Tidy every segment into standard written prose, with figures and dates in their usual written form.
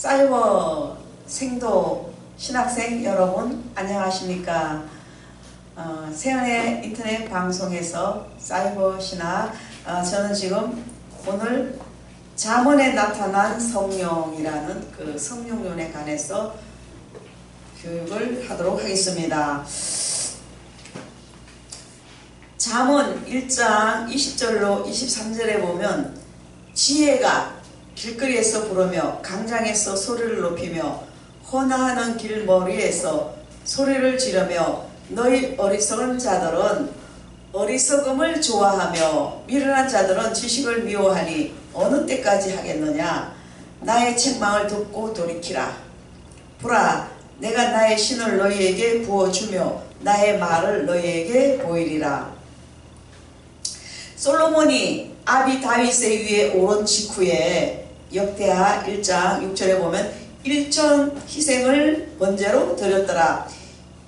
사이버 생도 신학생 여러분 안녕하십니까? 세연의 인터넷 방송에서 사이버 신학 저는 지금 오늘 잠언에 나타난 성령이라는 그 성령론에 관해서 교육을 하도록 하겠습니다. 잠언 1장 20절로 23절에 보면 지혜가 길거리에서 부르며 강장에서 소리를 높이며 헌화하는 길머리에서 소리를 지르며 너희 어리석은 자들은 어리석음을 좋아하며 미련한 자들은 지식을 미워하니 어느 때까지 하겠느냐. 나의 책망을 듣고 돌이키라. 보라, 내가 나의 신을 너희에게 부어주며 나의 말을 너희에게 보이리라. 솔로몬이 아비 다윗의 위에 오른 직후에 역대하 1장 6절에 보면 일천 희생을 번제로 드렸더라.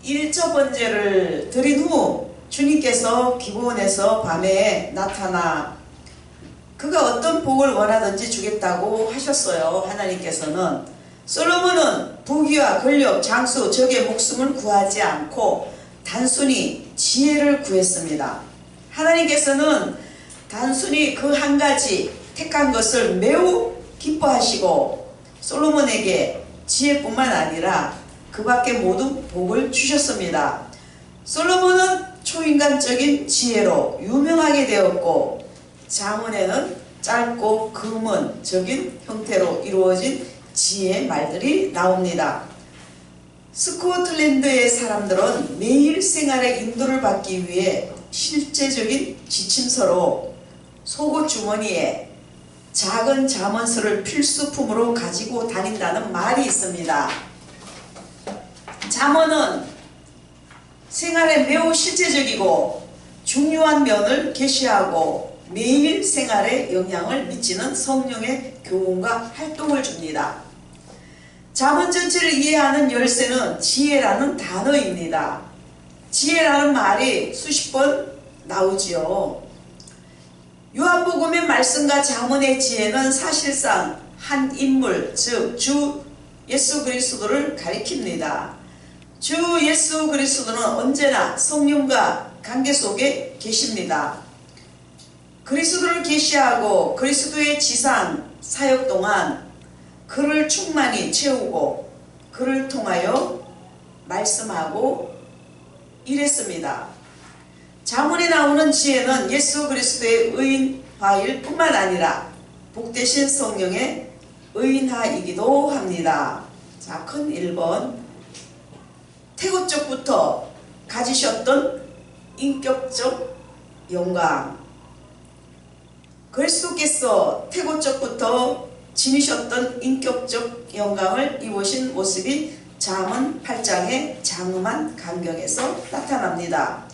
일천 번제를 드린 후 주님께서 기브온에서 밤에 나타나 그가 어떤 복을 원하든지 주겠다고 하셨어요. 하나님께서는. 솔로몬은 부귀와 권력, 장수, 적의 목숨을 구하지 않고 단순히 지혜를 구했습니다. 하나님께서는 단순히 그 한 가지 택한 것을 매우 기뻐하시고 솔로몬에게 지혜뿐만 아니라 그 밖에 모든 복을 주셨습니다. 솔로몬은 초인간적인 지혜로 유명하게 되었고 잠언에는 짧고 금언적인 형태로 이루어진 지혜의 말들이 나옵니다. 스코틀랜드의 사람들은 매일 생활의 인도를 받기 위해 실제적인 지침서로 속옷 주머니에 작은 잠언서를 필수품으로 가지고 다닌다는 말이 있습니다. 잠언은 생활에 매우 실제적이고 중요한 면을 계시하고 매일 생활에 영향을 미치는 성령의 교훈과 활동을 줍니다. 잠언 전체를 이해하는 열쇠는 지혜라는 단어입니다. 지혜라는 말이 수십 번 나오지요. 요한복음의 말씀과 잠언의 지혜는 사실상 한 인물, 즉 주 예수 그리스도를 가리킵니다. 주 예수 그리스도는 언제나 성령과 관계 속에 계십니다. 그리스도를 계시하고 그리스도의 지상 사역 동안 그를 충만히 채우고 그를 통하여 말씀하고 일했습니다. 잠언에 나오는 지혜는 예수 그리스도의 의인화일 뿐만 아니라 복되신 성령의 의인화이기도 합니다. 자, 큰 1번. 태고적부터 가지셨던 인격적 영광. 그리스도께서 태고적부터 지니셨던 인격적 영광을 입으신 모습이 잠언 8장의 장엄한 간격에서 나타납니다.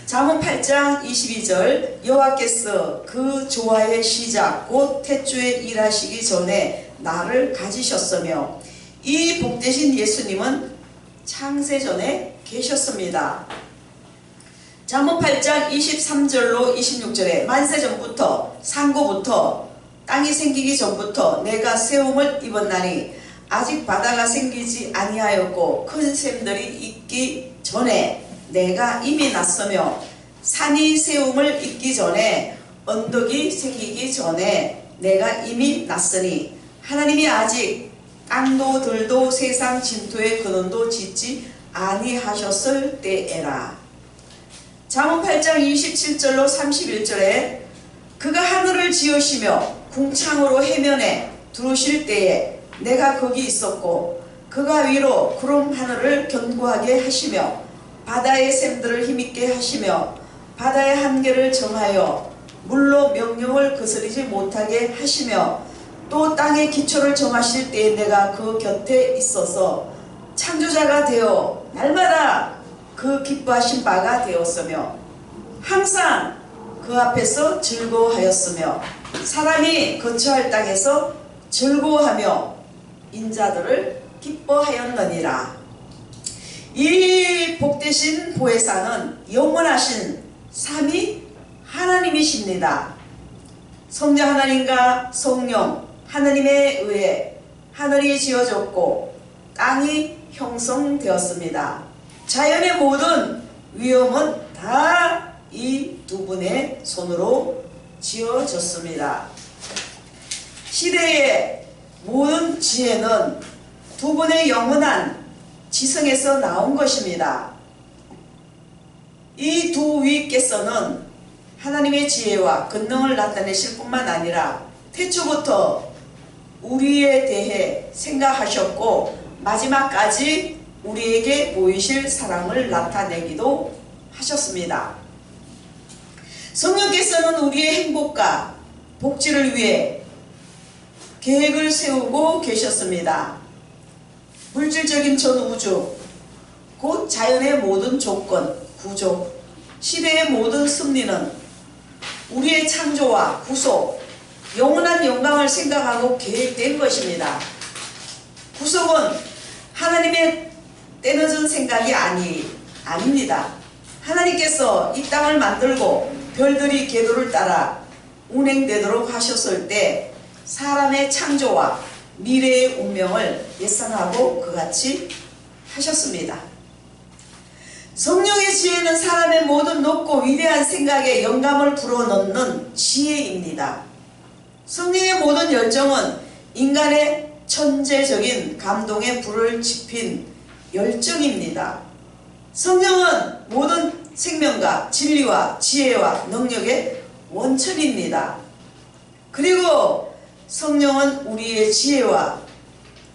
잠언 8장 22절 여호와께서 그 조화의 시작 곧 태초에 일하시기 전에 나를 가지셨으며 이 복되신 예수님은 창세전에 계셨습니다. 잠언 8장 23절로 26절에 만세전부터 상고부터 땅이 생기기 전부터 내가 세움을 입었나니 아직 바다가 생기지 아니하였고 큰 샘들이 있기 전에 내가 이미 났으며 산이 세움을 입기 전에 언덕이 생기기 전에 내가 이미 났으니 하나님이 아직 땅도 들도 세상 진토의 근원도 짓지 아니하셨을 때에라. 잠언 8장 27절로 31절에 그가 하늘을 지으시며 궁창으로 해면에 두르실 때에 내가 거기 있었고 그가 위로 구름 하늘을 견고하게 하시며 바다의 샘들을 힘있게 하시며 바다의 한계를 정하여 물로 명령을 거스르지 못하게 하시며 또 땅의 기초를 정하실 때에 내가 그 곁에 있어서 창조자가 되어 날마다 그 기뻐하신 바가 되었으며 항상 그 앞에서 즐거워하였으며 사람이 거처할 땅에서 즐거워하며 인자들을 기뻐하였느니라. 이 복되신 보혜사는 영원하신 삼위 하나님이십니다. 성자 하나님과 성령 하나님에 의해 하늘이 지어졌고 땅이 형성되었습니다. 자연의 모든 위험은 다 이 두 분의 손으로 지어졌습니다. 시대의 모든 지혜는 두 분의 영원한 지성에서 나온 것입니다. 이 두 위께서는 하나님의 지혜와 권능을 나타내실 뿐만 아니라 태초부터 우리에 대해 생각하셨고 마지막까지 우리에게 보이실 사랑을 나타내기도 하셨습니다. 성령께서는 우리의 행복과 복지를 위해 계획을 세우고 계셨습니다. 물질적인 전 우주, 곧 자연의 모든 조건, 구조, 시대의 모든 섭리는 우리의 창조와 구속, 영원한 영광을 생각하고 계획된 것입니다. 구속은 하나님의 때늦은 생각이 아닙니다. 하나님께서 이 땅을 만들고 별들이 궤도를 따라 운행되도록 하셨을 때 사람의 창조와 미래의 운명을 예상하고 그같이 하셨습니다. 성령의 지혜는 사람의 모든 높고 위대한 생각에 영감을 불어넣는 지혜입니다. 성령의 모든 열정은 인간의 천재적인 감동에 불을 지핀 열정입니다. 성령은 모든 생명과 진리와 지혜와 능력의 원천입니다. 그리고 성령은 우리의 지혜와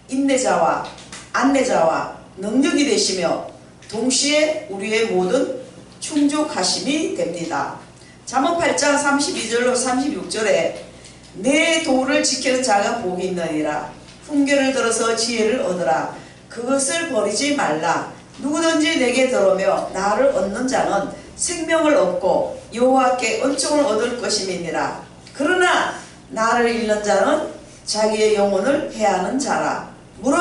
인내자와 안내자와 능력이 되시며 동시에 우리의 모든 충족하심이 됩니다. 잠언 8장 32절로 36절에 내 도를 지키는 자가 복이 있느니라. 훈계를 들어서 지혜를 얻으라. 그것을 버리지 말라. 누구든지 내게 들어오며 나를 얻는 자는 생명을 얻고 여호와께 은총을 얻을 것임이니라. 그러나 나를 잃는 자는 자기의 영혼을 해하는 자라. 무릇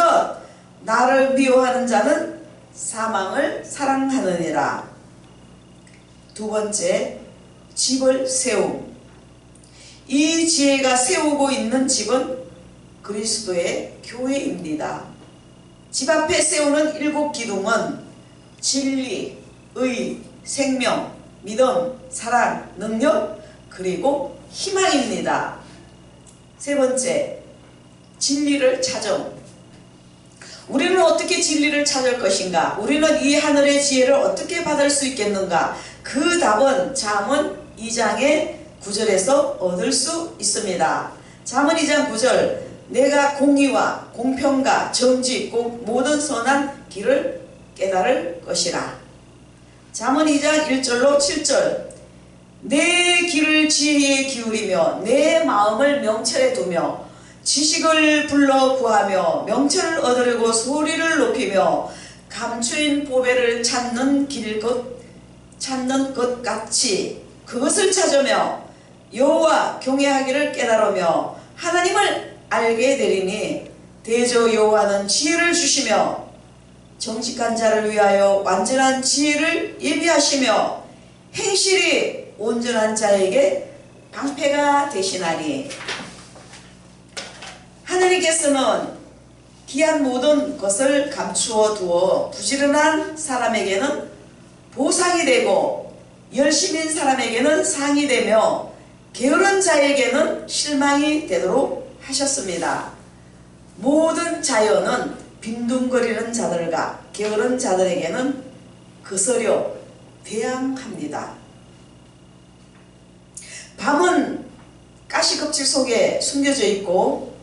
나를 미워하는 자는 사망을 사랑하느니라. 두 번째, 집을 세움. 이 지혜가 세우고 있는 집은 그리스도의 교회입니다. 집 앞에 세우는 7 기둥은 진리, 의, 생명, 믿음, 사랑, 능력, 그리고 희망입니다. 세 번째, 진리를 찾음. 우리는 어떻게 진리를 찾을 것인가? 우리는 이 하늘의 지혜를 어떻게 받을 수 있겠는가? 그 답은 잠언 2장의 9절에서 얻을 수 있습니다. 잠언 2장 9절, 내가 공의와 공평과 정직 곧 모든 선한 길을 깨달을 것이라. 잠언 2장 1절로 7절, 내 길을 지혜에 기울이며 내 마음을 명철에 두며 지식을 불러 구하며 명철을 얻으려고 소리를 높이며 감추인 보배를 찾는 것 같이 그것을 찾으며 여호와 경외하기를 깨달으며 하나님을 알게 되리니 대저 여호와는 지혜를 주시며 정직한 자를 위하여 완전한 지혜를 예비하시며 행실이 온전한 자에게 방패가 되시나니. 하나님께서는 귀한 모든 것을 감추어 두어 부지런한 사람에게는 보상이 되고 열심인 사람에게는 상이 되며 게으른 자에게는 실망이 되도록 하셨습니다. 모든 자연은 빈둥거리는 자들과 게으른 자들에게는 거스려 대항합니다. 밤은 가시껍질 속에 숨겨져 있고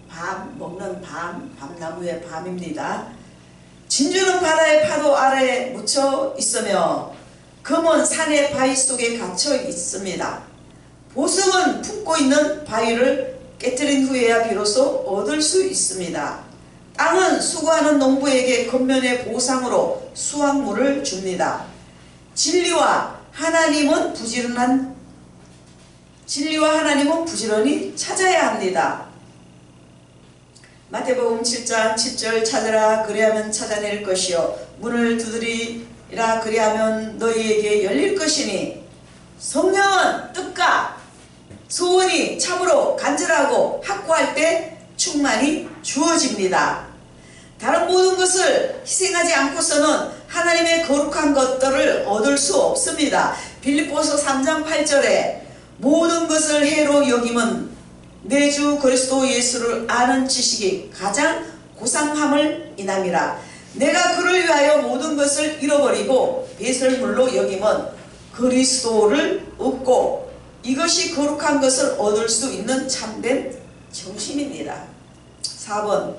밤 먹는 밤나무의 밤입니다. 진주는 바다의 파도 아래에 묻혀 있으며 금은 산의 바위 속에 갇혀 있습니다. 보석은 품고 있는 바위를 깨뜨린 후에야 비로소 얻을 수 있습니다. 땅은 수고하는 농부에게 겉면의 보상으로 수확물을 줍니다. 진리와 하나님은 부지런히 찾아야 합니다. 마태복음 7장 7절, 찾으라 그리하면 찾아낼 것이요 문을 두드리라 그리하면 너희에게 열릴 것이니. 성령은 뜻과 소원이 참으로 간절하고 확고할 때 충만히 주어집니다. 다른 모든 것을 희생하지 않고서는 하나님의 거룩한 것들을 얻을 수 없습니다. 빌립보서 3장 8절에 모든 것을 해로 여김은 내 주 그리스도 예수를 아는 지식이 가장 고상함을 인함이라. 내가 그를 위하여 모든 것을 잃어버리고 배설물로 여김은 그리스도를 얻고 이것이 거룩한 것을 얻을 수 있는 참된 정신입니다. 4번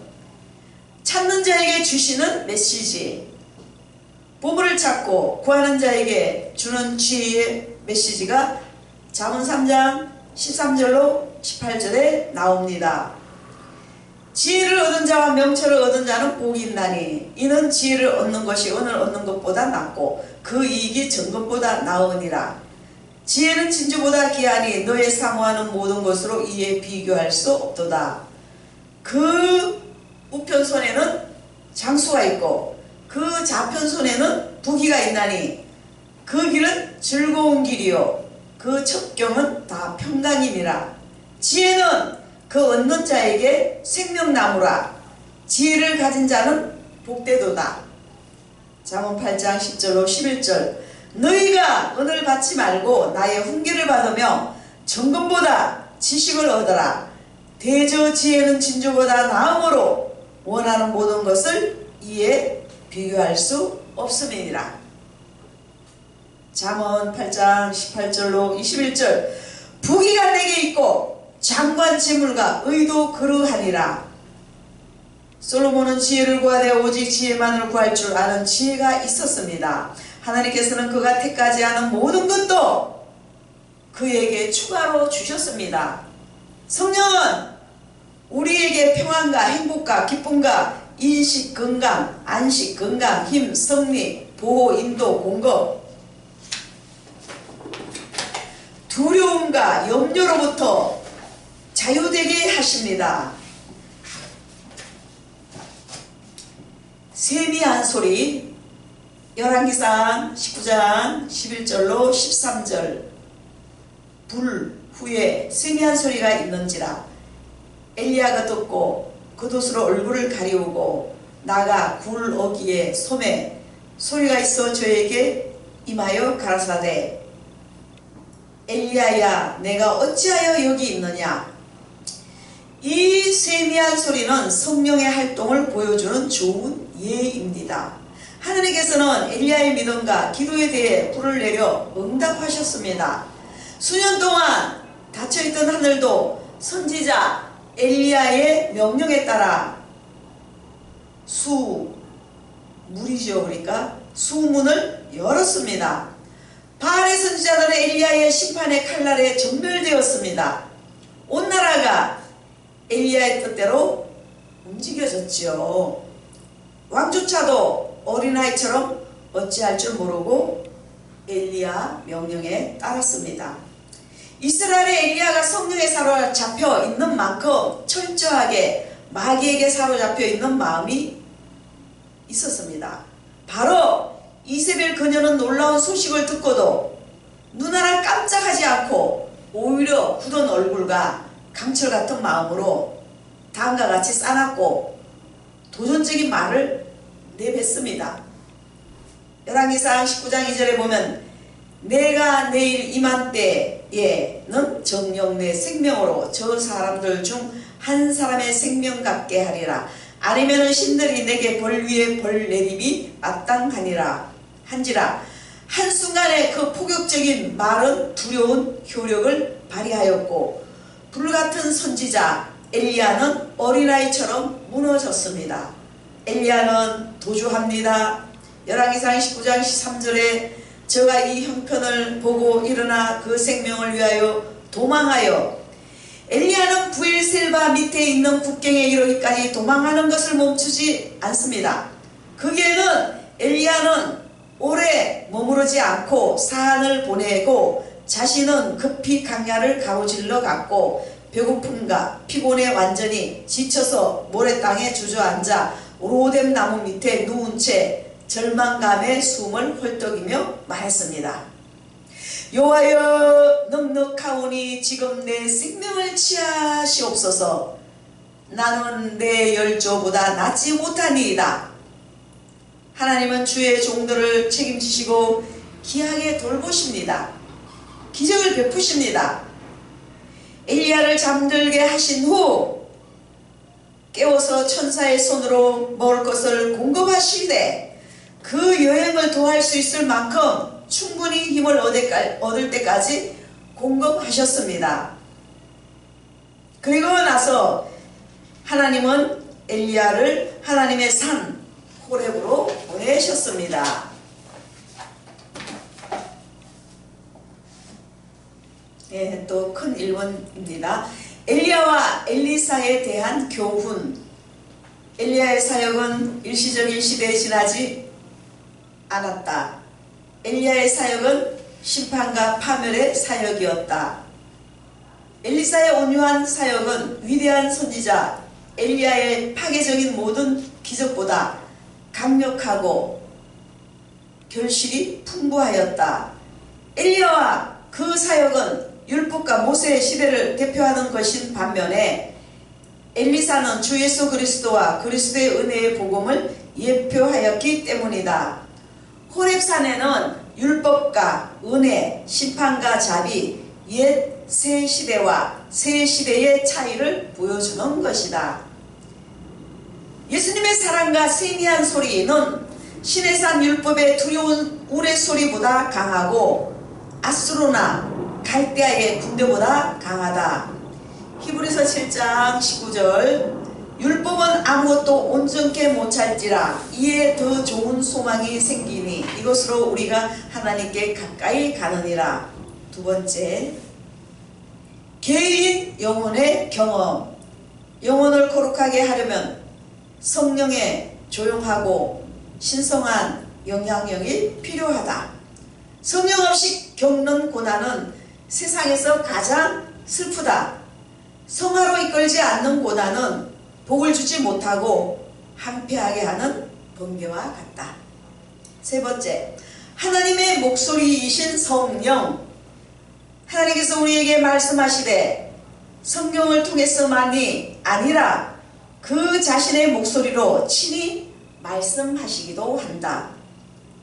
찾는 자에게 주시는 메시지. 보물을 찾고 구하는 자에게 주는 지혜의 메시지가 잠언 3장 13절로 18절에 나옵니다. 지혜를 얻은 자와 명철을 얻은 자는 복이 있나니 이는 지혜를 얻는 것이 은을 얻는 것보다 낫고 그 이익이 정금보다 나으니라. 지혜는 진주보다 귀하니 너의 사모하는 모든 것으로 이에 비교할 수 없도다. 그 우편손에는 장수가 있고 그 좌편손에는 부귀가 있나니 그 길은 즐거운 길이요 그 첩경은 다 평강이니라. 지혜는 그 얻는 자에게 생명나무라. 지혜를 가진 자는 복되도다. 잠언 8장 10절로 11절 너희가 은을 받지 말고 나의 훈계를 받으며 정금보다 지식을 얻어라. 대저 지혜는 진주보다 나음으로 원하는 모든 것을 이에 비교할 수 없음이니라. 잠언 8장 18절로 21절 부귀가 내게 있고 장관 재물과 의도 그러하니라. 솔로몬은 지혜를 구하되 오직 지혜만을 구할 줄 아는 지혜가 있었습니다. 하나님께서는 그가 택하지 않은 모든 것도 그에게 추가로 주셨습니다. 성령은 우리에게 평안과 행복과 기쁨과 인식 건강, 안식 건강, 힘, 승리, 보호, 인도, 공급, 두려움과 염려로부터 자유되게 하십니다. 세미한 소리 열왕기상 19장 11절로 13절 불 후에 세미한 소리가 있는지라. 엘리야가 듣고 겉옷으로 얼굴을 가리우고 나가 굴 어기에 솜에 소리가 있어 저에게 임하여 가라사대 엘리야야 내가 어찌하여 여기 있느냐. 이 세미한 소리는 성령의 활동을 보여주는 좋은 예입니다. 하느님께서는 엘리야의 믿음과 기도에 대해 불을 내려 응답하셨습니다. 수년 동안 닫혀있던 하늘도 선지자 엘리야의 명령에 따라 물이죠. 그러니까 수문을 열었습니다. 바알의 선지자들은 엘리야의 심판의 칼날에 전멸되었습니다. 온 나라가 엘리야의 뜻대로 움직여졌지요. 왕조차도 어린아이처럼 어찌할 줄 모르고 엘리야 명령에 따랐습니다. 이스라엘의 엘리야가 성령에 사로잡혀 있는 만큼 철저하게 마귀에게 사로잡혀 있는 마음이 있었습니다. 바로 이세벨 그녀는 놀라운 소식을 듣고도 눈 하나 깜짝하지 않고 오히려 굳은 얼굴과 강철 같은 마음으로 다음과 같이 싸놨고 도전적인 말을 내뱉습니다. 열왕기상 19장 2절에 보면 내가 내일 이맘때에는 정녕 내 생명으로 저 사람들 중 한 사람의 생명 같게 하리라. 아니면은 신들이 내게 벌 위에 벌 내림이 마땅하니라 한지라. 한순간에 그 폭격적인 말은 두려운 효력을 발휘하였고 불같은 선지자 엘리야는 어린아이처럼 무너졌습니다. 엘리야는 도주합니다. 열왕기상 19장 13절에 저가 이 형편을 보고 일어나 그 생명을 위하여 도망하여 엘리야는 부엘셀바 밑에 있는 국경에 이르기까지 도망하는 것을 멈추지 않습니다. 거기에는 엘리야는 오래 머무르지 않고 사한을 보내고 자신은 급히 강야를 가로질러 갔고 배고픔과 피곤에 완전히 지쳐서 모래땅에 주저앉아 로뎀 나무 밑에 누운 채 절망감에 숨을 헐떡이며 말했습니다. 여호와여 넉넉하오니 지금 내 생명을 취하시옵소서. 나는 내 열조보다 낫지 못하니이다. 하나님은 주의 종들을 책임지시고 귀하게 돌보십니다. 기적을 베푸십니다. 엘리야를 잠들게 하신 후 깨워서 천사의 손으로 먹을 것을 공급하시되 그 여행을 도할 수 있을 만큼 충분히 힘을 얻을 때까지 공급하셨습니다. 그리고 나서 하나님은 엘리야를 하나님의 산 호렙으로 보내셨습니다. 예, 또 큰 일본입니다. 엘리야와 엘리사에 대한 교훈. 엘리야의 사역은 일시적인 시대에 지나지 않았다. 엘리야의 사역은 심판과 파멸의 사역이었다. 엘리사의 온유한 사역은 위대한 선지자 엘리야의 파괴적인 모든 기적보다 강력하고 결실이 풍부하였다. 엘리야와 그 사역은 율법과 모세의 시대를 대표하는 것인 반면에 엘리사는 주 예수 그리스도와 그리스도의 은혜의 복음을 예표하였기 때문이다. 호렙산에는 율법과 은혜, 심판과 자비, 옛 새 시대와 새 시대의 차이를 보여주는 것이다. 예수님의 사랑과 세미한 소리는 시내산 율법의 두려운 우레소리보다 강하고 아수르나 갈대아의 군대보다 강하다. 히브리서 7장 19절 율법은 아무것도 온전케 못할지라 이에 더 좋은 소망이 생기니 이것으로 우리가 하나님께 가까이 가느니라. 두 번째, 개인 영혼의 경험. 영혼을 거룩하게 하려면 성령의 조용하고 신성한 영향력이 필요하다. 성령 없이 겪는 고난은 세상에서 가장 슬프다. 성화로 이끌지 않는 고난은 복을 주지 못하고 한패하게 하는 번개와 같다. 세 번째, 하나님의 목소리이신 성령. 하나님께서 우리에게 말씀하시되 성경을 통해서만이 아니라 그 자신의 목소리로 친히 말씀하시기도 한다.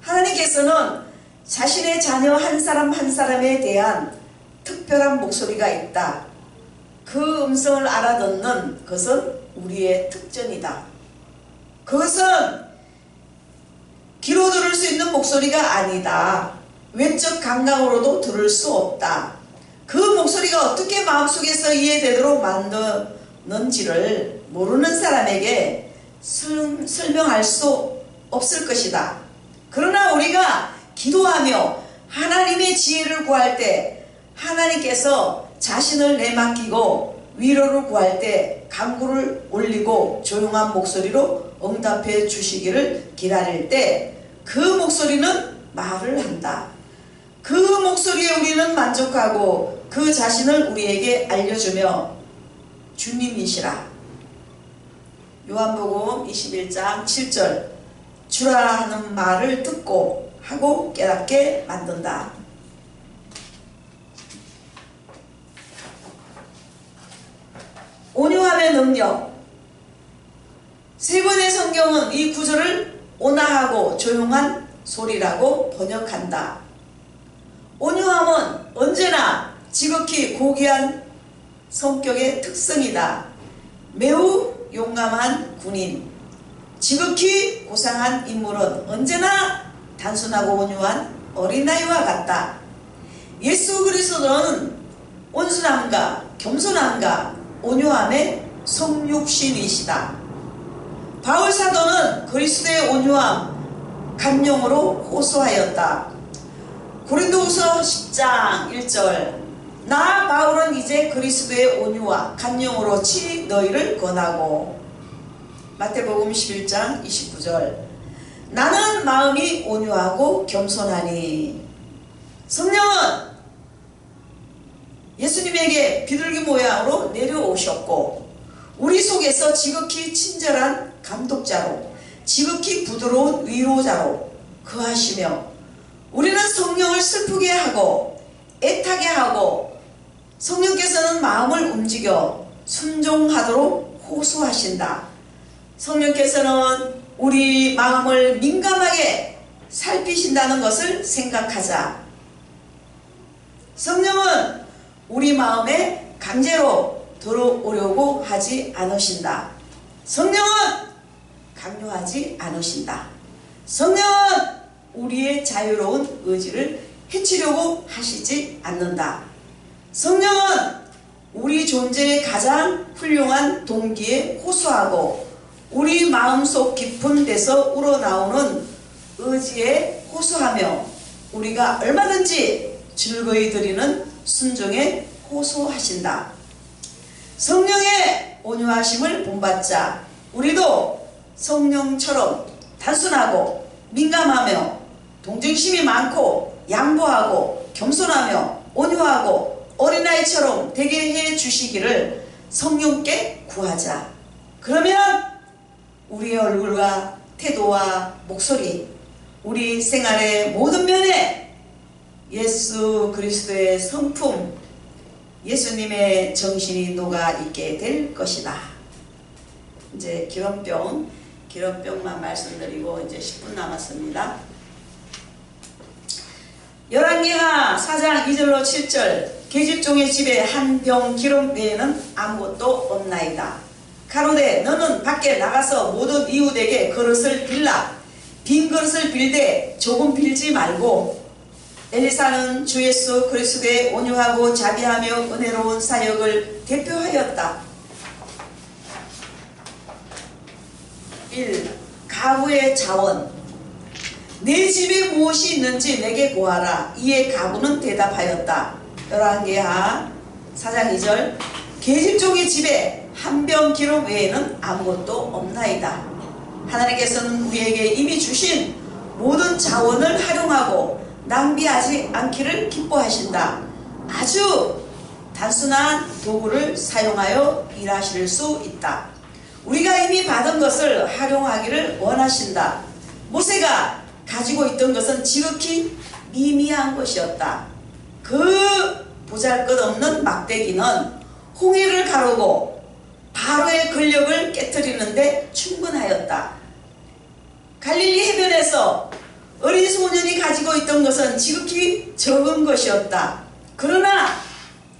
하나님께서는 자신의 자녀 한 사람 한 사람에 대한 특별한 목소리가 있다. 그 음성을 알아듣는 것은 우리의 특전이다. 그것은 귀로 들을 수 있는 목소리가 아니다. 외적 감각으로도 들을 수 없다. 그 목소리가 어떻게 마음속에서 이해되도록 만드는지를 모르는 사람에게 설명할 수 없을 것이다. 그러나 우리가 기도하며 하나님의 지혜를 구할 때 하나님께서 자신을 내맡기고 위로를 구할 때 간구를 올리고 조용한 목소리로 응답해 주시기를 기다릴 때 그 목소리는 말을 한다. 그 목소리에 우리는 만족하고 그 자신을 우리에게 알려주며 주님이시라. 요한복음 21장 7절 주라 하는 말을 듣고 하고 깨닫게 만든다. 온유함의 능력. 세 번의 성경은 이 구절을 온화하고 조용한 소리라고 번역한다. 온유함은 언제나 지극히 고귀한 성격의 특성이다. 매우 용감한 군인, 지극히 고상한 인물은 언제나 단순하고 온유한 어린아이와 같다. 예수 그리스도는 온순함과 겸손함과 온유함의 성육신이시다. 바울 사도는 그리스도의 온유함, 감용으로 호소하였다. 고린도후서 10장 1절 나 바울은 이제 그리스도의 온유와 간용으로 치 너희를 권하고. 마태복음 11장 29절 나는 마음이 온유하고 겸손하니. 성령은 예수님에게 비둘기 모양으로 내려오셨고 우리 속에서 지극히 친절한 감독자로 지극히 부드러운 위로자로 거하시며 우리는 성령을 슬프게 하고 애타게 하고 성령께서는 마음을 움직여 순종하도록 호소하신다. 성령께서는 우리 마음을 민감하게 살피신다는 것을 생각하자. 성령은 우리 마음에 강제로 들어오려고 하지 않으신다. 성령은 강요하지 않으신다. 성령은 우리의 자유로운 의지를 해치려고 하시지 않는다. 성령은 우리 존재의 가장 훌륭한 동기에 호소하고 우리 마음속 깊은 데서 우러나오는 의지에 호소하며 우리가 얼마든지 즐거이 드리는 순종에 호소하신다. 성령의 온유하심을 본받자 우리도 성령처럼 단순하고 민감하며 동정심이 많고 양보하고 겸손하며 온유하고 어린아이처럼 되게 해 주시기를 성령께 구하자. 그러면 우리의 얼굴과 태도와 목소리, 우리 생활의 모든 면에 예수 그리스도의 성품, 예수님의 정신이 녹아있게 될 것이다. 이제 기름병만 말씀드리고 이제 10분 남았습니다. 열왕기하 4장 2절로 7절 계집종의 집에 한 병 기름 외에는 아무것도 없나이다. 가로되 너는 밖에 나가서 모든 이웃에게 그릇을 빌라. 빈 그릇을 빌되 조금 빌지 말고. 엘리사는 주 예수 그리스도의 온유하고 자비하며 은혜로운 사역을 대표하였다. 1. 가부의 자원. 내 집에 무엇이 있는지 내게 고하라. 이에 가부는 대답하였다. 열왕기하 4장 2절 계집종의 집에 한 병 기름 외에는 아무것도 없나이다. 하나님께서는 우리에게 이미 주신 모든 자원을 활용하고 낭비하지 않기를 기뻐하신다. 아주 단순한 도구를 사용하여 일하실 수 있다. 우리가 이미 받은 것을 활용하기를 원하신다. 모세가 가지고 있던 것은 지극히 미미한 것이었다. 그 보잘것없는 막대기는 홍해를 가르고 바로의 근력을 깨트리는데 충분하였다. 갈릴리 해변에서 어린 소년이 가지고 있던 것은 지극히 적은 것이었다. 그러나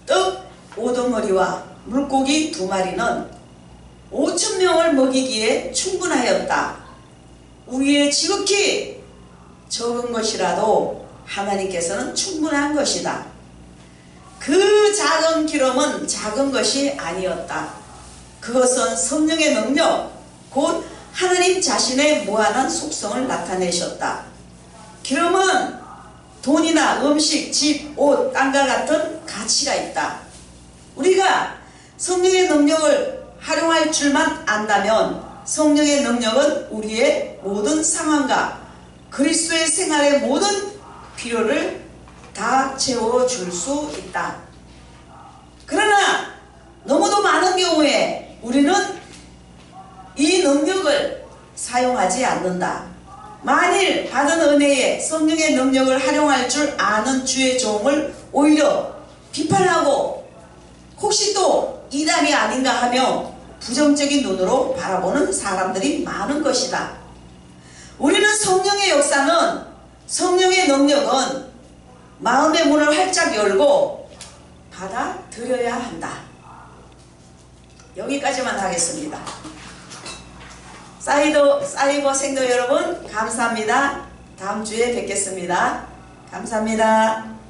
떡 5덩어리와 물고기 2마리는 5,000명을 먹이기에 충분하였다. 우리의 지극히 적은 것이라도 하나님께서는 충분한 것이다. 그 작은 기름은 작은 것이 아니었다. 그것은 성령의 능력, 곧 하나님 자신의 무한한 속성을 나타내셨다. 기름은 돈이나 음식, 집, 옷, 땅과 같은 가치가 있다. 우리가 성령의 능력을 활용할 줄만 안다면 성령의 능력은 우리의 모든 상황과 그리스도의 생활의 모든 필요를 다 채워줄 수 있다. 그러나 너무도 많은 경우에 우리는 이 능력을 사용하지 않는다. 만일 받은 은혜에 성령의 능력을 활용할 줄 아는 주의 종을 오히려 비판하고 혹시 또 이단이 아닌가 하며 부정적인 눈으로 바라보는 사람들이 많은 것이다. 우리는 성령의 역사는, 성령의 능력은 마음의 문을 활짝 열고 받아들여야 한다. 여기까지만 하겠습니다. 사이버 생도 여러분 감사합니다. 다음 주에 뵙겠습니다. 감사합니다.